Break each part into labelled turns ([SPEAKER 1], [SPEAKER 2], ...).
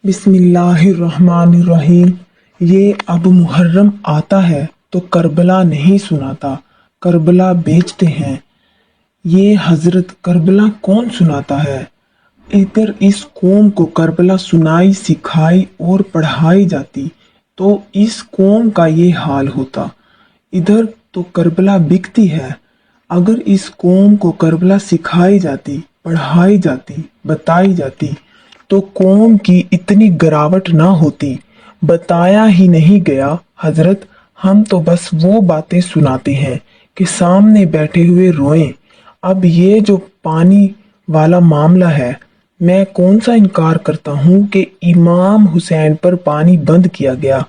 [SPEAKER 1] بسم اللہ الرحمن الرحیم۔ یہ اب محرم آتا ہے تو کربلا نہیں سناتا، کربلا بیچتے ہیں۔ یہ حضرت کربلا کون سناتا ہے؟ ادھر اس قوم کو کربلا سنائی سکھائی اور پڑھائی جاتی تو اس قوم کا یہ حال ہوتا۔ ادھر تو کربلا بکتی ہے۔ اگر اس قوم کو کربلا سکھائی جاتی، پڑھائی جاتی، بتائی جاتی تو قوم کی اتنی گراوٹ نہ ہوتی۔ بتایا ہی نہیں گیا حضرت، ہم تو بس وہ باتیں سناتے ہیں کہ سامنے بیٹھے ہوئے روئیں۔ اب یہ جو پانی والا معاملہ ہے، میں کون سا انکار کرتا ہوں کہ امام حسین پر پانی بند کیا گیا۔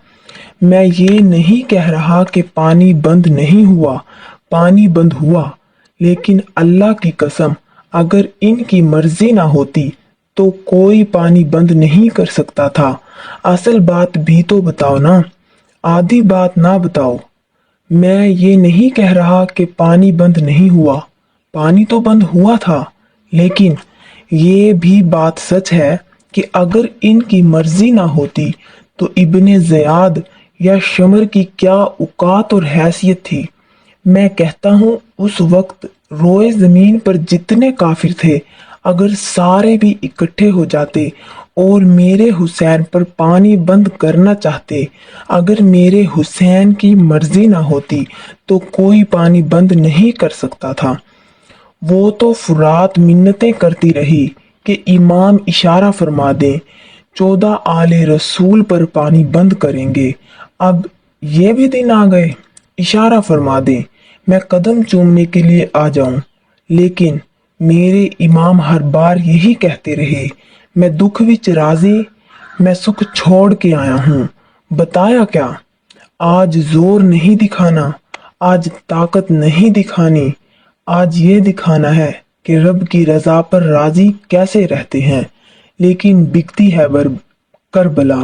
[SPEAKER 1] میں یہ نہیں کہہ رہا کہ پانی بند نہیں ہوا، پانی بند ہوا، لیکن اللہ کی قسم اگر ان کی مرضی نہ ہوتی تو کوئی پانی بند نہیں کر سکتا تھا۔ اصل بات بھی تو بتاؤ نا، آدھی بات نہ بتاؤ۔ میں یہ نہیں کہہ رہا کہ پانی بند نہیں ہوا، پانی تو بند ہوا تھا، لیکن یہ بھی بات سچ ہے کہ اگر ان کی مرضی نہ ہوتی تو ابن زیاد یا شمر کی کیا اوقات اور حیثیت تھی۔ میں کہتا ہوں اس وقت روئے زمین پر جتنے کافر تھے، اگر سارے بھی اکٹھے ہو جاتے اور میرے حسین پر پانی بند کرنا چاہتے، اگر میرے حسین کی مرضی نہ ہوتی تو کوئی پانی بند نہیں کر سکتا تھا۔ وہ تو فرات منتیں کرتی رہی کہ امام اشارہ فرما دیں، 14 آل رسول پر پانی بند کریں گے۔ اب یہ بھی دن آ گئے، اشارہ فرما دیں، میں قدم چومنے کے لیے آ جاؤں۔ لیکن میرے امام ہر بار یہی کہتے رہے، میں دکھ وچ راضی، میں سکھ چھوڑ کے آیا ہوں۔ بتایا کیا؟ آج زور نہیں دکھانا، آج طاقت نہیں دکھانی، آج یہ دکھانا ہے کہ رب کی رضا پر راضی کیسے رہتے ہیں۔ لیکن بکتی ہے کربلا،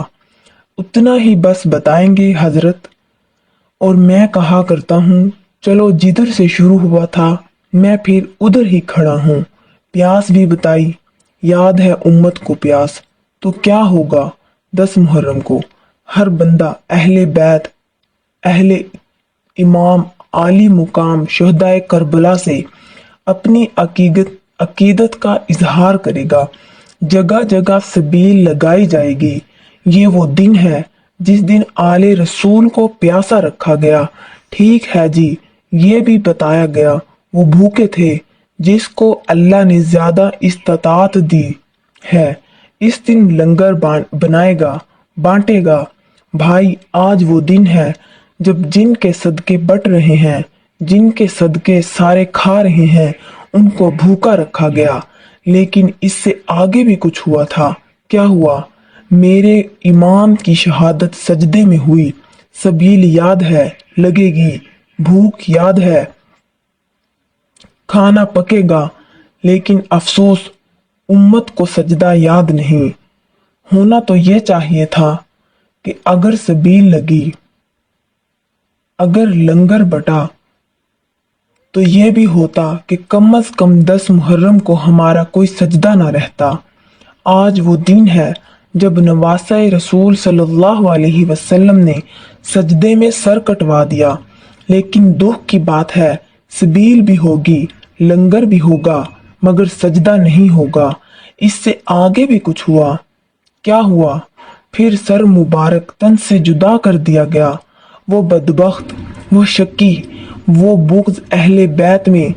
[SPEAKER 1] اتنا ہی بس بتائیں گے حضرت۔ اور میں کہا کرتا ہوں، چلو جدھر سے شروع ہوا تھا میں پھر ادھر ہی کھڑا ہوں۔ پیاس بھی بتائی، یاد ہے امت کو پیاس، تو کیا ہوگا 10 محرم کو؟ ہر بندہ اہل بیت، اہل امام، عالی مقام شہدائے کربلا سے اپنی عقیدت کا اظہار کرے گا، جگہ جگہ سبیل لگائی جائے گی۔ یہ وہ دن ہے جس دن آل رسول کو پیاسا رکھا گیا۔ ٹھیک ہے جی، یہ بھی بتایا گیا وہ بھوکے تھے جس کو اللہ نے زیادہ استطاعت دی ہے، اس دن لنگر بنائے گا، بانٹے گا۔ بھائی آج وہ دن ہے جب جن کے صدقے بٹ رہے ہیں، جن کے صدقے سارے کھا رہے ہیں، ان کو بھوکا رکھا گیا۔ لیکن اس سے آگے بھی کچھ ہوا تھا۔ کیا ہوا؟ میرے امام کی شہادت سجدے میں ہوئی، سبیل یاد ہے لگے گی، بھوک یاد ہے، کھانا پکے گا، لیکن افسوس امت کو سجدہ یاد نہیں۔ ہونا تو یہ چاہیے تھا کہ اگر سبیل لگی، اگر لنگر بٹا تو یہ بھی ہوتا کہ کم از کم 10 محرم کو ہمارا کوئی سجدہ نہ رہتا۔ آج وہ دن ہے جب نواسہ رسول صلی اللہ علیہ وسلم نے سجدے میں سر کٹوا دیا۔ لیکن دکھ کی بات ہے، سبیل بھی ہوگی، لنگر بھی ہوگا، مگر سجدہ نہیں ہوگا۔ اس سے آگے بھی کچھ ہوا۔ کیا ہوا؟ پھر سر مبارک تن سے جدا کر دیا گیا۔ وہ بدبخت، وہ شقی، وہ بغض اہل بیت میں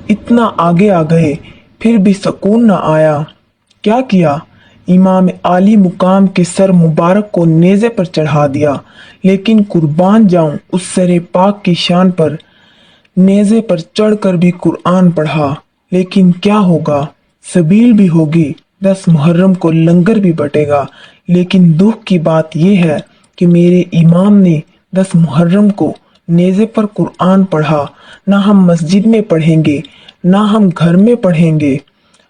[SPEAKER 1] اتنا آگے آ گئے، پھر بھی سکون نہ آیا۔ کیا کیا؟ امام عالی مقام کے سر مبارک کو نیزے پر چڑھا دیا۔ لیکن قربان جاؤں اس سر پاک کی شان پر، نیزے پر چڑھ کر بھی قرآن پڑھا۔ لیکن کیا ہوگا؟ سبیل بھی ہوگی، 10 محرم کو لنگر بھی بٹے گا۔ لیکن دکھ کی بات یہ ہے کہ میرے امام نے 10 محرم کو نیزے پر قرآن پڑھا۔ نہ ہم مسجد میں پڑھیں گے، نہ ہم گھر میں پڑھیں گے،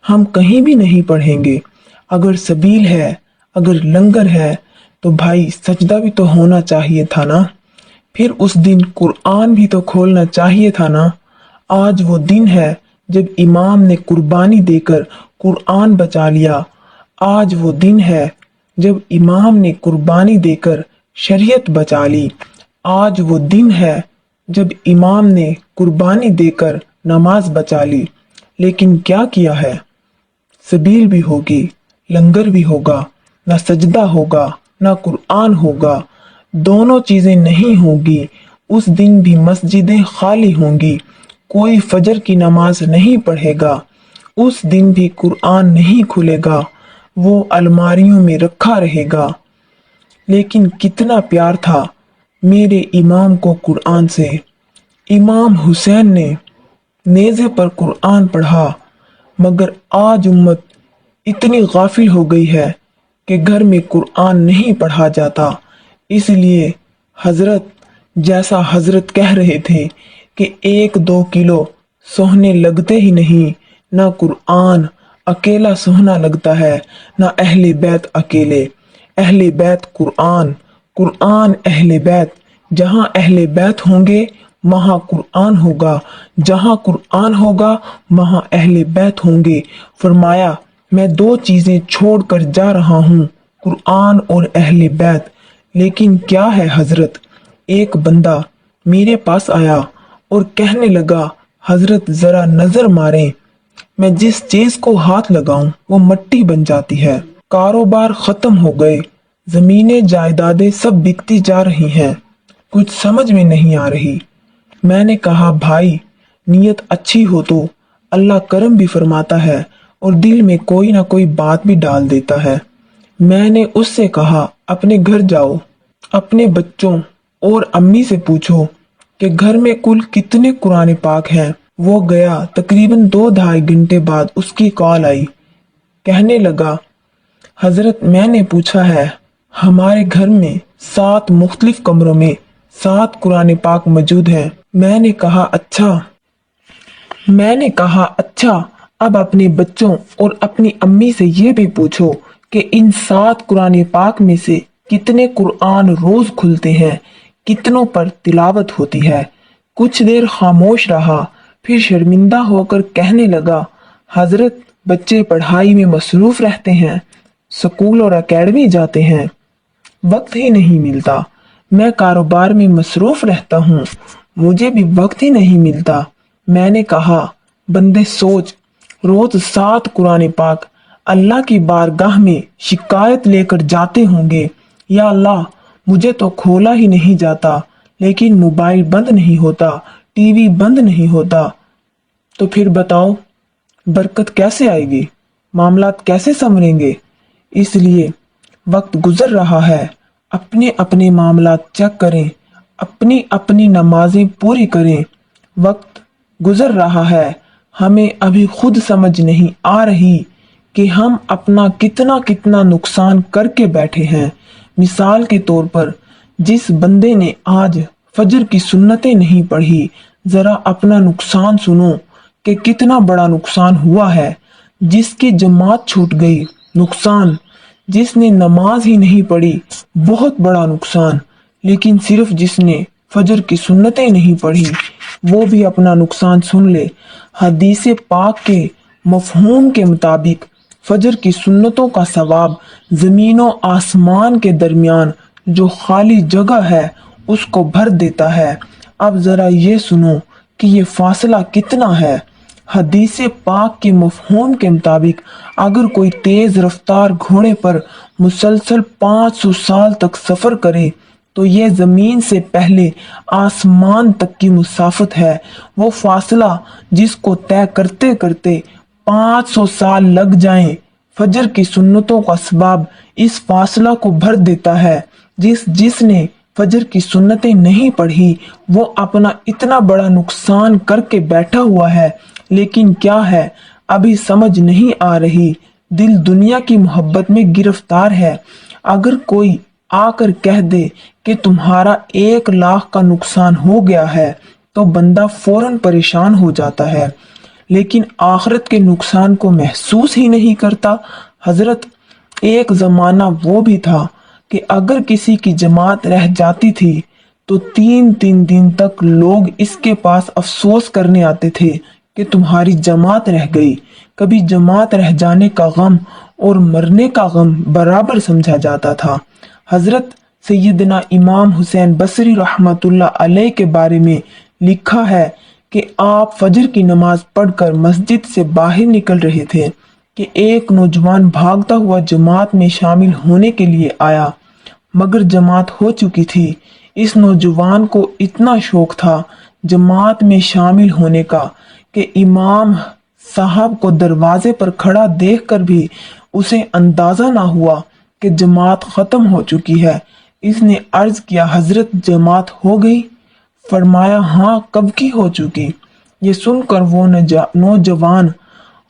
[SPEAKER 1] ہم کہیں بھی نہیں پڑھیں گے۔ اگر سبیل ہے، اگر لنگر ہے تو بھائی سجدہ بھی تو ہونا چاہیے تھا نا، پھر اس دن قرآن بھی تو کھولنا چاہیے تھا نا۔ آج وہ دن ہے جب امام نے قربانی دے کر قرآن بچا لیا۔ آج وہ دن ہے جب امام نے قربانی دے کر شریعت بچا لی۔ آج وہ دن ہے جب امام نے قربانی دے کر نماز بچا لی، لیکن کیا کیا ہے؟ سبیل بھی ہوگی، لنگر بھی ہوگا، نہ سجدہ ہوگا نہ قرآن ہوگا، دونوں چیزیں نہیں ہوگی۔ اس دن بھی مسجدیں خالی ہوں گی، کوئی فجر کی نماز نہیں پڑھے گا، اس دن بھی قرآن نہیں کھلے گا، وہ الماریوں میں رکھا رہے گا۔ لیکن کتنا پیار تھا میرے امام کو قرآن سے۔ امام حسین نے نیزے پر قرآن پڑھا، مگر آج امت اتنی غافل ہو گئی ہے کہ گھر میں قرآن نہیں پڑھا جاتا۔ اس لیے حضرت جیسا حضرت کہہ رہے تھے کہ 1-2 کلو سوہنے لگتے ہی نہیں، نہ قرآن اکیلا سوہنا لگتا ہے، نہ اہل بیت اکیلے۔ اہل بیت قرآن، قرآن اہل بیت، جہاں اہل بیت ہوں گے وہاں قرآن ہوگا، جہاں قرآن ہوگا وہاں اہل بیت ہوں گے۔ فرمایا میں 2 چیزیں چھوڑ کر جا رہا ہوں، قرآن اور اہل بیت۔ لیکن کیا ہے حضرت؟ ایک بندہ میرے پاس آیا اور کہنے لگا حضرت ذرا نظر ماریں، میں جس چیز کو ہاتھ لگاؤں وہ مٹی بن جاتی ہے۔ کاروبار ختم ہو گئے، زمینیں جائیدادیں سب بکتی جا رہی ہیں، کچھ سمجھ میں نہیں آ رہی۔ میں نے کہا بھائی نیت اچھی ہو تو اللہ کرم بھی فرماتا ہے اور دل میں کوئی نہ کوئی بات بھی ڈال دیتا ہے۔ میں نے اس سے کہا اپنے گھر جاؤ، اپنے بچوں اور امی سے پوچھو کہ گھر میں کل کتنے قرآن پاک ہیں۔ وہ گیا، تقریباً 2-2.5 گھنٹے بعد اس کی کال آئی، کہنے لگا حضرت میں نے پوچھا ہے، ہمارے گھر میں 7 مختلف کمروں میں 7 قرآن پاک موجود ہیں۔ میں نے کہا اچھا، اب اپنے بچوں اور اپنی امی سے یہ بھی پوچھو کہ ان 7 قرآن پاک میں سے کتنے قرآن روز کھلتے ہیں، کتنوں پر تلاوت ہوتی ہے۔ کچھ دیر خاموش رہا، پھر شرمندہ ہو کر کہنے لگا حضرت بچے پڑھائی میں مصروف رہتے ہیں، سکول اور اکیڈمی جاتے ہیں، وقت ہی نہیں ملتا۔ میں کاروبار میں مصروف رہتا ہوں، مجھے بھی وقت ہی نہیں ملتا۔ میں نے کہا بندے سوچ، روز 7 قرآن پاک اللہ کی بارگاہ میں شکایت لے کر جاتے ہوں گے، یا اللہ مجھے تو کھولا ہی نہیں جاتا، لیکن موبائل بند نہیں ہوتا، ٹی وی بند نہیں ہوتا، تو پھر بتاؤ برکت کیسے آئے گی، معاملات کیسے سنوریں گے؟ اس لیے وقت گزر رہا ہے، اپنے اپنے معاملات چیک کریں، اپنی اپنی نمازیں پوری کریں۔ وقت گزر رہا ہے، ہمیں ابھی خود سمجھ نہیں آ رہی کہ ہم اپنا کتنا کتنا نقصان کر کے بیٹھے ہیں۔ مثال کے طور پر جس بندے نے آج فجر کی سنتیں نہیں پڑھی، ذرا اپنا نقصان سنو کہ کتنا بڑا نقصان ہوا ہے۔ جس کی جماعت چھوٹ گئی، نقصان۔ جس نے نماز ہی نہیں پڑھی، بہت بڑا نقصان۔ لیکن صرف جس نے فجر کی سنتیں نہیں پڑھی، وہ بھی اپنا نقصان سن لے۔ حدیث پاک کے مفہوم کے مطابق فجر کی سنتوں کا ثواب زمین و آسمان کے درمیان جو خالی جگہ ہے اس کو بھر دیتا ہے۔ اب ذرا یہ سنو کہ یہ فاصلہ کتنا ہے۔ حدیث پاک کے مفہوم کے مطابق اگر کوئی تیز رفتار گھوڑے پر مسلسل 500 سال تک سفر کرے تو یہ زمین سے پہلے آسمان تک کی مسافت ہے۔ وہ فاصلہ جس کو طے کرتے کرتے 500 سال لگ جائیں، فجر کی سنتوں کا ثواب اس فاصلہ کو بھر دیتا ہے۔ جس نے فجر کی سنتیں نہیں پڑھی وہ اپنا اتنا بڑا نقصان کر کے بیٹھا ہوا ہے، لیکن کیا ہے ابھی سمجھ نہیں آ رہی، دل دنیا کی محبت میں گرفتار ہے۔ اگر کوئی آ کر کہہ دے کہ تمہارا 1,00,000 کا نقصان ہو گیا ہے تو بندہ فوراً پریشان ہو جاتا ہے، لیکن آخرت کے نقصان کو محسوس ہی نہیں کرتا۔ حضرت ایک زمانہ وہ بھی تھا کہ اگر کسی کی جماعت رہ جاتی تھی تو 3 دن تک لوگ اس کے پاس افسوس کرنے آتے تھے کہ تمہاری جماعت رہ گئی، کبھی جماعت رہ جانے کا غم اور مرنے کا غم برابر سمجھا جاتا تھا۔ حضرت سیدنا امام حسین بصری رحمۃ اللہ علیہ کے بارے میں لکھا ہے کہ آپ فجر کی نماز پڑھ کر مسجد سے باہر نکل رہے تھے کہ ایک نوجوان بھاگتا ہوا جماعت میں شامل ہونے کے لیے آیا، مگر جماعت ہو چکی تھی۔ اس نوجوان کو اتنا شوق تھا جماعت میں شامل ہونے کا کہ امام صاحب کو دروازے پر کھڑا دیکھ کر بھی اسے اندازہ نہ ہوا کہ جماعت ختم ہو چکی ہے۔ اس نے عرض کیا، حضرت جماعت ہو گئی؟ فرمایا، ہاں، کب کی ہو چکی۔ یہ سن کر وہ نوجوان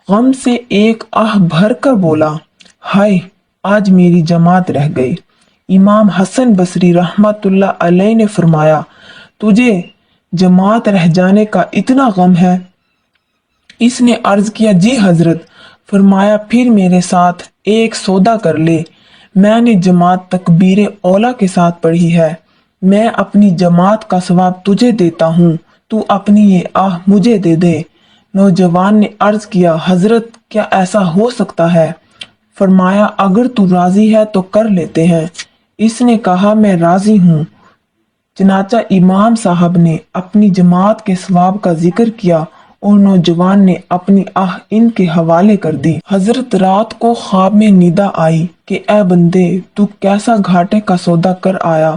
[SPEAKER 1] غم سے ایک آہ بھر کر بولا، ہائے، آج میری جماعت رہ گئی۔ امام حسن بصری رحمۃ اللہ علیہ نے فرمایا، تجھے جماعت رہ جانے کا اتنا غم ہے؟ اس نے عرض کیا، جی حضرت۔ فرمایا، پھر میرے ساتھ ایک سودا کر لے، میں نے جماعت تکبیر اولیٰ کے ساتھ پڑھی ہے، میں اپنی جماعت کا ثواب تجھے دیتا ہوں، تو اپنی یہ آہ مجھے دے دے۔ نوجوان نے عرض کیا، حضرت کیا ایسا ہو سکتا ہے؟ فرمایا، اگر تو راضی ہے تو کر لیتے ہیں۔ اس نے کہا، میں راضی ہوں۔ چنانچہ امام صاحب نے اپنی جماعت کے ثواب کا ذکر کیا اور نوجوان نے اپنی آہ ان کے حوالے کر دی۔ حضرت رات کو خواب میں ندا آئی کہ اے بندے، تو کیسا گھاٹے کا سودا کر آیا۔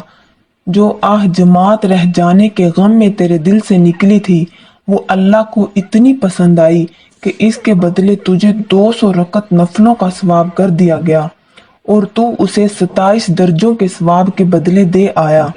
[SPEAKER 1] جو آہ جماعت رہ جانے کے غم میں تیرے دل سے نکلی تھی وہ اللہ کو اتنی پسند آئی کہ اس کے بدلے تجھے 200 رکعت نفلوں کا ثواب کر دیا گیا اور تو اسے 27 درجوں کے ثواب کے بدلے دے آیا۔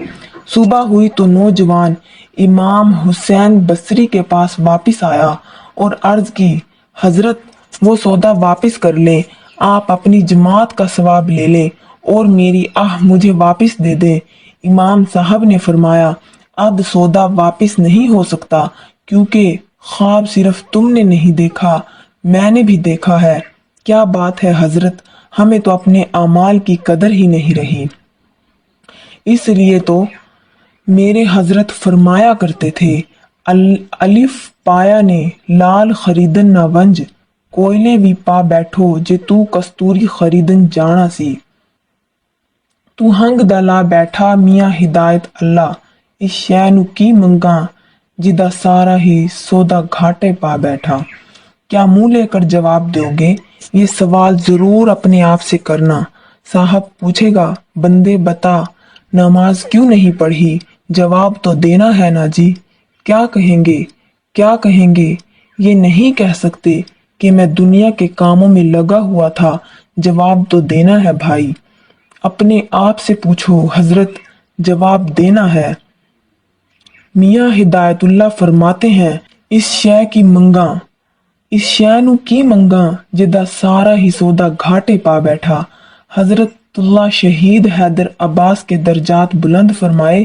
[SPEAKER 1] صبح ہوئی تو نوجوان امام حسین بصری کے پاس واپس آیا اور عرض کی، حضرت وہ سودا واپس کر لیں، آپ اپنی جماعت کا ثواب لے لیں اور میری آہ مجھے واپس دے دیں۔ امام صاحب نے فرمایا، اب سودا واپس نہیں ہو سکتا، کیونکہ خواب صرف تم نے نہیں دیکھا، میں نے بھی دیکھا ہے۔ کیا بات ہے حضرت، ہمیں تو اپنے اعمال کی قدر ہی نہیں رہی۔ اس لیے تو میرے حضرت فرمایا کرتے تھے، الف پایا نے لال خریدن نہ ونج، کوئلے بھی پا بیٹھو جے تو کستوری خریدن جانا سی۔ تو ہنگ دلا بیٹھا میاں ہدایت اللہ، اس شے نو کی منگاں جدا سارا ہی سودا گھاٹے پا بیٹھا۔ کیا منہ لے کر جواب دو گے؟ یہ سوال ضرور اپنے آپ سے کرنا۔ صاحب پوچھے گا، بندے بتا، نماز کیوں نہیں پڑھی؟ جواب تو دینا ہے نا جی۔ کیا کہیں گے؟ کیا کہیں گے؟ یہ نہیں کہہ سکتے کہ میں دنیا کے کاموں میں لگا ہوا تھا۔ جواب تو دینا ہے بھائی۔ اپنے آپ سے پوچھو، حضرت جواب دینا ہے۔ میاں ہدایت اللہ فرماتے ہیں، اس شے کی منگاں، اس شے نو کی منگاں جدا سارا ہی سودا گھاٹے پا بیٹھا۔ حضرت اللہ شہید حیدر عباس کے درجات بلند فرمائے۔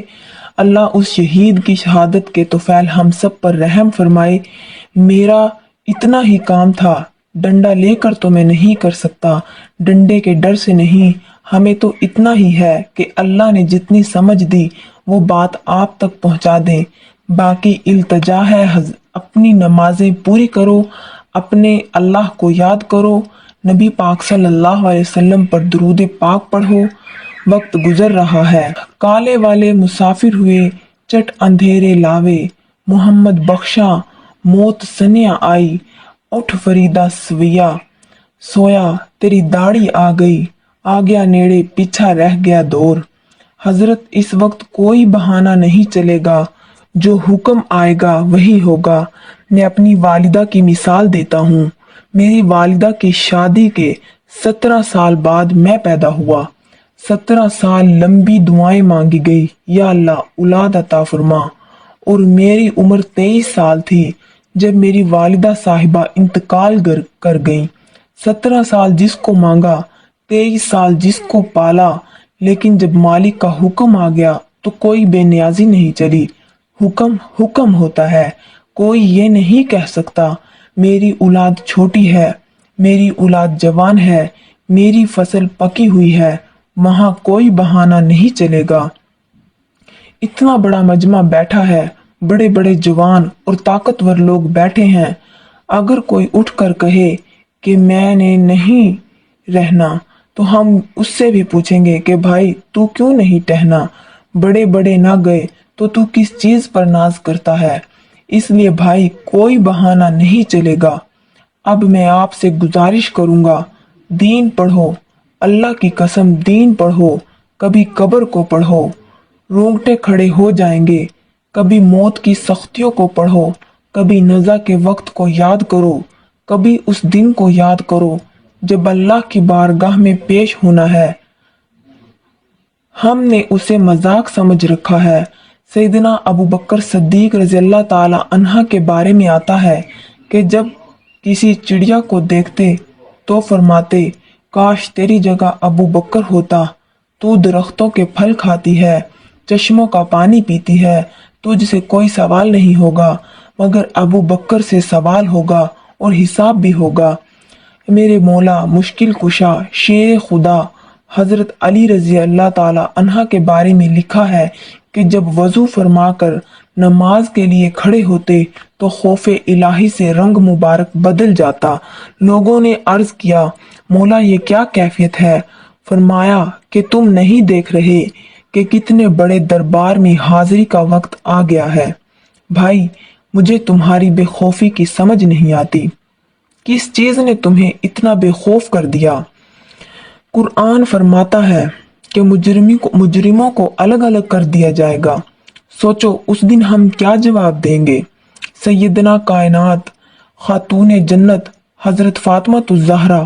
[SPEAKER 1] اللہ اس شہید کی شہادت کے طفیل ہم سب پر رحم فرمائے۔ میرا اتنا ہی کام تھا، ڈنڈا لے کر تو میں نہیں کر سکتا، ڈنڈے کے ڈر سے نہیں، ہمیں تو اتنا ہی ہے کہ اللہ نے جتنی سمجھ دی وہ بات آپ تک پہنچا دیں۔ باقی التجا ہے، اپنی نمازیں پوری کرو، اپنے اللہ کو یاد کرو، نبی پاک صلی اللہ علیہ وسلم پر درود پاک پڑھو۔ وقت گزر رہا ہے، کالے والے مسافر ہوئے، چٹ اندھیرے لاوے، محمد بخشا موت سنیا آئی، اٹھ فریدا سویا، سویا تیری داڑھی آ گئی، آ گیا نیڑے پیچھا رہ گیا دور۔ حضرت اس وقت کوئی بہانہ نہیں چلے گا، جو حکم آئے گا وہی ہوگا۔ میں اپنی والدہ کی مثال دیتا ہوں۔ میری والدہ کی شادی کے 17 سال بعد میں پیدا ہوا۔ 17 سال لمبی دعائیں مانگی گئی، یا اللہ اولاد عطا فرما، اور میری عمر 23 سال تھی جب میری والدہ صاحبہ انتقال کر گئیں۔ 17 سال جس کو مانگا، 23 سال جس کو پالا، لیکن جب مالک کا حکم آ گیا تو کوئی بے نیازی نہیں چلی۔ حکم حکم ہوتا ہے، کوئی یہ نہیں کہہ سکتا میری اولاد چھوٹی ہے، میری اولاد جوان ہے، میری فصل پکی ہوئی ہے، وہاں کوئی بہانہ نہیں چلے گا۔ اتنا بڑا مجمع بیٹھا ہے، بڑے بڑے جوان اور طاقتور لوگ بیٹھے ہیں، اگر کوئی اٹھ کر کہے کہ میں نے نہیں رہنا تو ہم اس سے بھی پوچھیں گے کہ بھائی تو کیوں نہیں ٹہنا، بڑے بڑے نہ گئے تو کس چیز پر ناز کرتا ہے۔ اس لیے بھائی کوئی بہانہ نہیں چلے گا۔ اب میں آپ سے گزارش کروں گا، دین پڑھو، اللہ کی قسم دین پڑھو، کبھی قبر کو پڑھو، رونگٹے کھڑے ہو جائیں گے، کبھی موت کی سختیوں کو پڑھو، کبھی نزا کے وقت کو یاد کرو، کبھی اس دن کو یاد کرو جب اللہ کی بارگاہ میں پیش ہونا ہے۔ ہم نے اسے مذاق سمجھ رکھا ہے۔ سیدنا ابو بکر صدیق رضی اللہ تعالی عنہ کے بارے میں آتا ہے کہ جب کسی چڑیا کو دیکھتے تو فرماتے، کاش تیری جگہ ابو بکر ہوتا، تو درختوں کے پھل کھاتی ہے، چشموں کا پانی پیتی ہے، تجھ سے کوئی سوال نہیں ہوگا مگر ابو بکر سے سوال ہوگا اور حساب بھی ہوگا۔ میرے مولا مشکل کشا شیر خدا حضرت علی رضی اللہ تعالی عنہ کے بارے میں لکھا ہے کہ جب وضو فرما کر نماز کے لیے کھڑے ہوتے تو خوف الہی سے رنگ مبارک بدل جاتا۔ لوگوں نے عرض کیا، مولا یہ کیا کیفیت ہے؟ فرمایا کہ تم نہیں دیکھ رہے کہ کتنے بڑے دربار میں حاضری کا وقت آ گیا ہے۔ بھائی مجھے تمہاری بے خوفی کی سمجھ نہیں آتی، کس چیز نے تمہیں اتنا بے خوف کر دیا؟ قرآن فرماتا ہے کہ مجرموں کو الگ الگ کر دیا جائے گا۔ سوچو اس دن ہم کیا جواب دیں گے۔ سیدنا کائنات خاتون جنت حضرت فاطمہ الزہرا،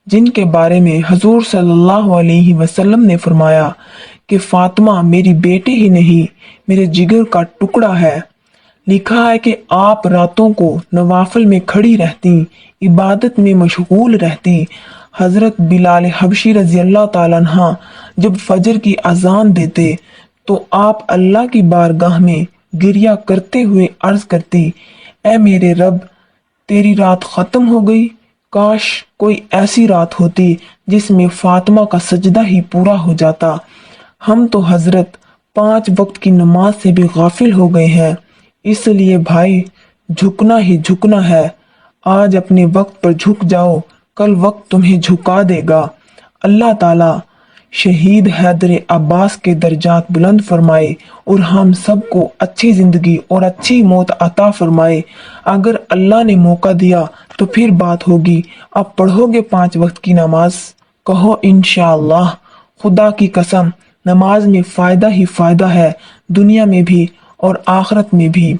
[SPEAKER 1] جن کے بارے میں حضور صلی اللہ علیہ وسلم نے فرمایا کہ فاطمہ میری بیٹی ہی نہیں میرے جگر کا ٹکڑا ہے، لکھا ہے کہ آپ راتوں کو نوافل میں کھڑی رہتی، عبادت میں مشغول رہتی۔ حضرت بلال حبشی رضی اللہ تعالیٰ عنہ جب فجر کی اذان دیتے تو آپ اللہ کی بارگاہ میں گریہ کرتے ہوئے عرض کرتی، اے میرے رب تیری رات ختم ہو گئی، کاش کوئی ایسی رات ہوتی جس میں فاطمہ کا سجدہ ہی پورا ہو جاتا۔ ہم تو حضرت 5 وقت کی نماز سے بھی غافل ہو گئے ہیں، اس لیے بھائی جھکنا ہی جھکنا ہے۔ آج اپنے وقت پر جھک جاؤ، کل وقت تمہیں جھکا دے گا۔ اللہ تعالیٰ شہید حیدر عباس کے درجات بلند فرمائے اور ہم سب کو اچھی زندگی اور اچھی موت عطا فرمائے۔ اگر اللہ نے موقع دیا تو پھر بات ہوگی۔ اب پڑھو گے 5 وقت کی نماز؟ کہو انشاءاللہ۔ خدا کی قسم نماز میں فائدہ ہی فائدہ ہے، دنیا میں بھی اور آخرت میں بھی۔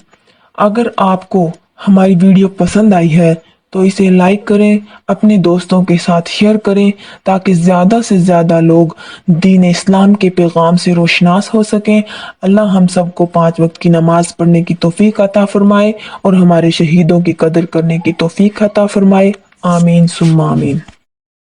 [SPEAKER 1] اگر آپ کو ہماری ویڈیو پسند آئی ہے تو اسے لائک کریں، اپنے دوستوں کے ساتھ شیئر کریں تاکہ زیادہ سے زیادہ لوگ دین اسلام کے پیغام سے روشناس ہو سکیں۔ اللہ ہم سب کو 5 وقت کی نماز پڑھنے کی توفیق عطا فرمائے اور ہمارے شہیدوں کی قدر کرنے کی توفیق عطا فرمائے۔ آمین ثم آمین۔